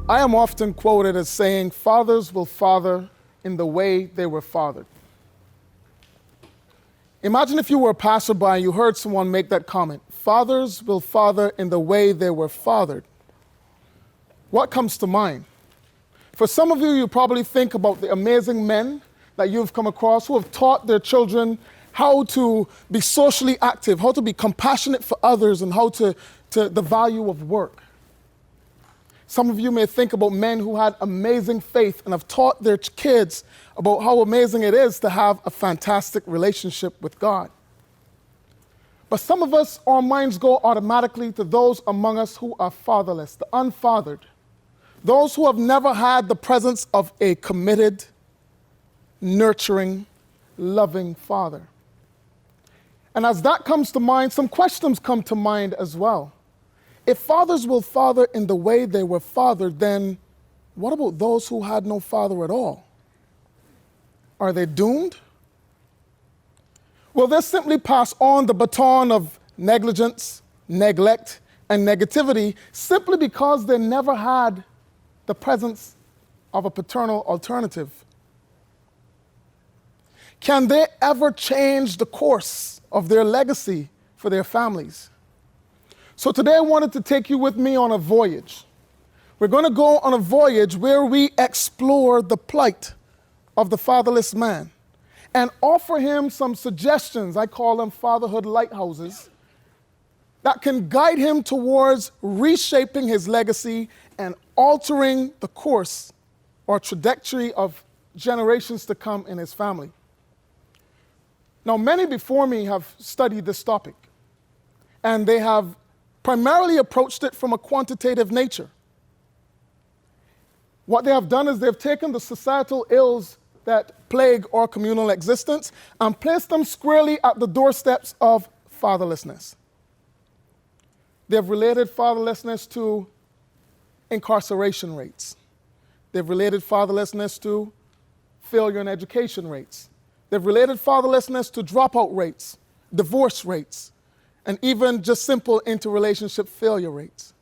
I am often quoted as saying, fathers will father in the way they were fathered. Imagine if you were a passerby and you heard someone make that comment, fathers will father in the way they were fathered. What comes to mind? For some of you, you probably think about the amazing men that you've come across who have taught their children how to be socially active, how to be compassionate for others, and how to the value of work. Some of you may think about men who had amazing faith and have taught their kids about how amazing it is to have a fantastic relationship with God. But some of us, our minds go automatically to those among us who are fatherless, the unfathered, those who have never had the presence of a committed, nurturing, loving father. And as that comes to mind, some questions come to mind as well. If fathers will father in the way they were fathered, then what about those who had no father at all? Are they doomed? Will they simply pass on the baton of negligence, neglect, and negativity simply because they never had the presence of a paternal alternative? Can they ever change the course of their legacy for their families? So today I wanted to take you with me on a voyage. We're going to go on a voyage where we explore the plight of the fatherless man and offer him some suggestions, I call them fatherhood lighthouses, that can guide him towards reshaping his legacy and altering the course or trajectory of generations to come in his family. Now, many before me have studied this topic, and they have primarily approached it from a quantitative nature. What they have done is they've taken the societal ills that plague our communal existence and placed them squarely at the doorsteps of fatherlessness. They've related fatherlessness to incarceration rates. They've related fatherlessness to failure in education rates. They've related fatherlessness to dropout rates, divorce rates, and even just simple interrelationship failure rates.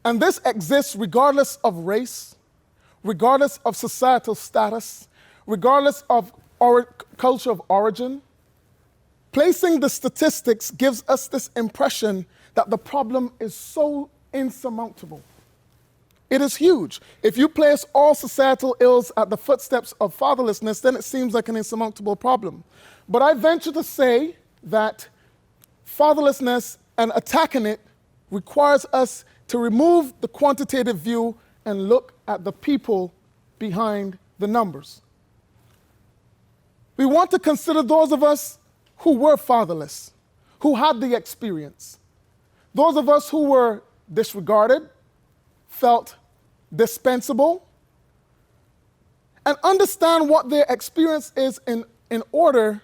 And this exists regardless of race, regardless of societal status, regardless of our culture of origin. Placing the statistics gives us this impression that the problem is so insurmountable. It is huge. If you place all societal ills at the footsteps of fatherlessness, then it seems like an insurmountable problem. But I venture to say that fatherlessness and attacking it requires us to remove the quantitative view and look at the people behind the numbers. We want to consider those of us who were fatherless, who had the experience, those of us who were disregarded, felt dispensable, and understand what their experience is in order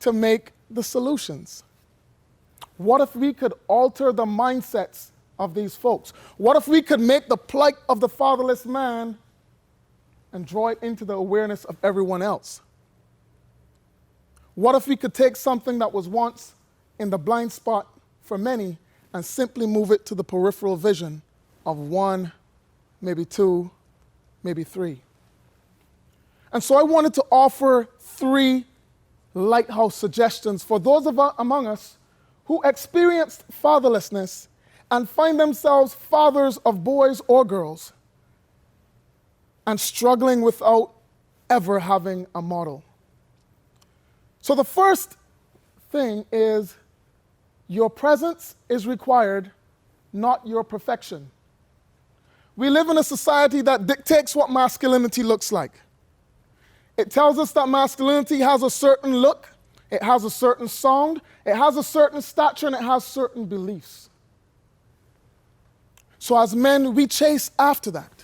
to make the solutions. What if we could alter the mindsets of these folks? What if we could make the plight of the fatherless man and draw it into the awareness of everyone else? What if we could take something that was once in the blind spot for many and simply move it to the peripheral vision of one, maybe two, maybe three? And so I wanted to offer 3 lighthouse suggestions for those among us who experienced fatherlessness and find themselves fathers of boys or girls and struggling without ever having a model. So the first thing is your presence is required, not your perfection. We live in a society that dictates what masculinity looks like. It tells us that masculinity has a certain look, it has a certain sound, it has a certain stature, and it has certain beliefs. So as men, we chase after that,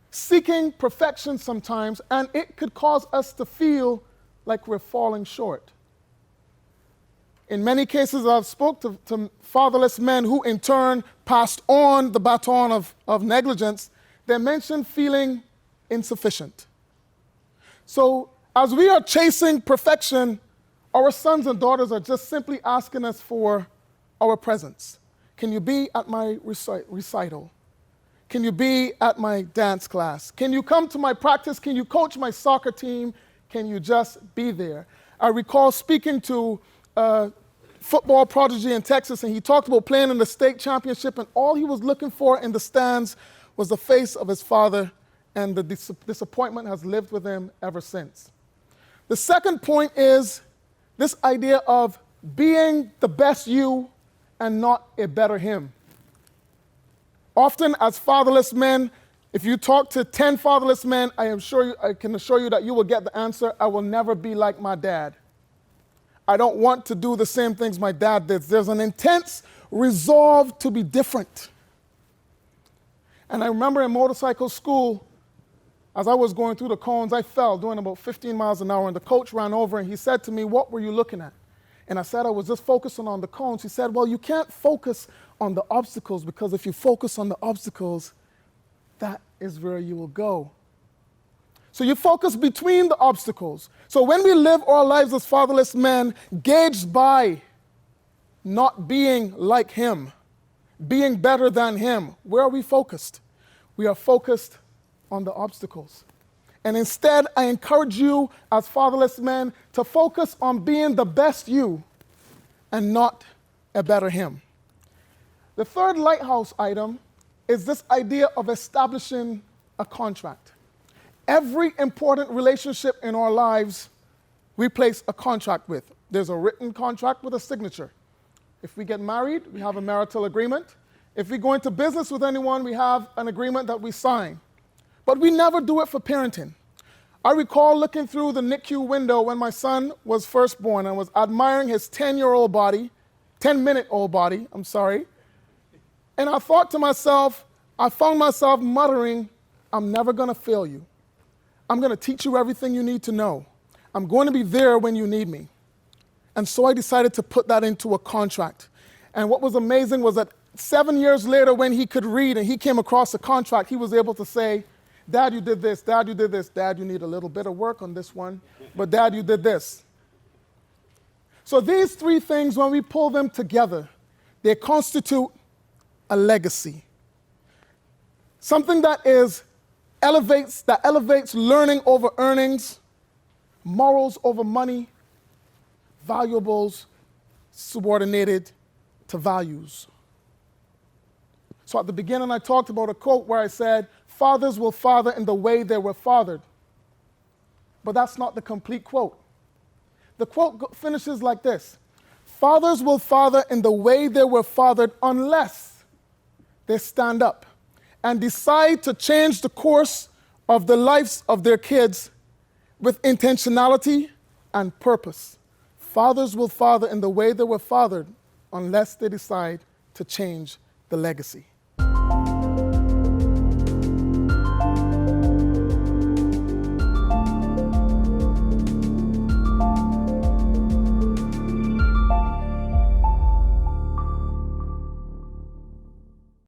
seeking perfection sometimes, and it could cause us to feel like we're falling short. In many cases, I've spoken to fatherless men who in turn passed on the baton of negligence. They mentioned feeling insufficient. So as we are chasing perfection, our sons and daughters are just simply asking us for our presence. Can you be at my recital? Can you be at my dance class? Can you come to my practice? Can you coach my soccer team? Can you just be there? I recall speaking to a football prodigy in Texas, and he talked about playing in the state championship, and all he was looking for in the stands was the face of his father, and the disappointment has lived with him ever since. The second point is this idea of being the best you and not a better him. Often as fatherless men, if you talk to 10 fatherless men, I can assure you that you will get the answer, I will never be like my dad. I don't want to do the same things my dad did. There's an intense resolve to be different. And I remember in motorcycle school, as I was going through the cones, I fell doing about 15 miles an hour, and the coach ran over and he said to me, "What were you looking at?" And I said, "I was just focusing on the cones." He said, "Well, you can't focus on the obstacles, because if you focus on the obstacles, that is where you will go." So you focus between the obstacles. So when we live our lives as fatherless men, gauged by not being like him, being better than him, where are we focused? We are focused on the obstacles. And instead, I encourage you as fatherless men to focus on being the best you and not a better him. The third lighthouse item is this idea of establishing a contract. Every important relationship in our lives, we place a contract with. There's a written contract with a signature. If we get married, we have a marital agreement. If we go into business with anyone, we have an agreement that we sign. But we never do it for parenting. I recall looking through the NICU window when my son was first born and was admiring his 10-year-old body, 10-minute-old body, and I thought to myself, I found myself muttering, "I'm never going to fail you. I'm going to teach you everything you need to know. I'm going to be there when you need me." And so I decided to put that into a contract. And what was amazing was that 7 years later, when he could read and he came across a contract, he was able to say, "Dad, you did this. Dad, you did this. Dad, you need a little bit of work on this one. But Dad, you did this." So these three things, when we pull them together, they constitute a legacy. Something that elevates learning over earnings, morals over money, valuables subordinated to values. So at the beginning, I talked about a quote where I said, "Fathers will father in the way they were fathered." But that's not the complete quote. The quote finishes like this: "Fathers will father in the way they were fathered unless they stand up and decide to change the course of the lives of their kids with intentionality and purpose." Fathers will father in the way they were fathered unless they decide to change the legacy.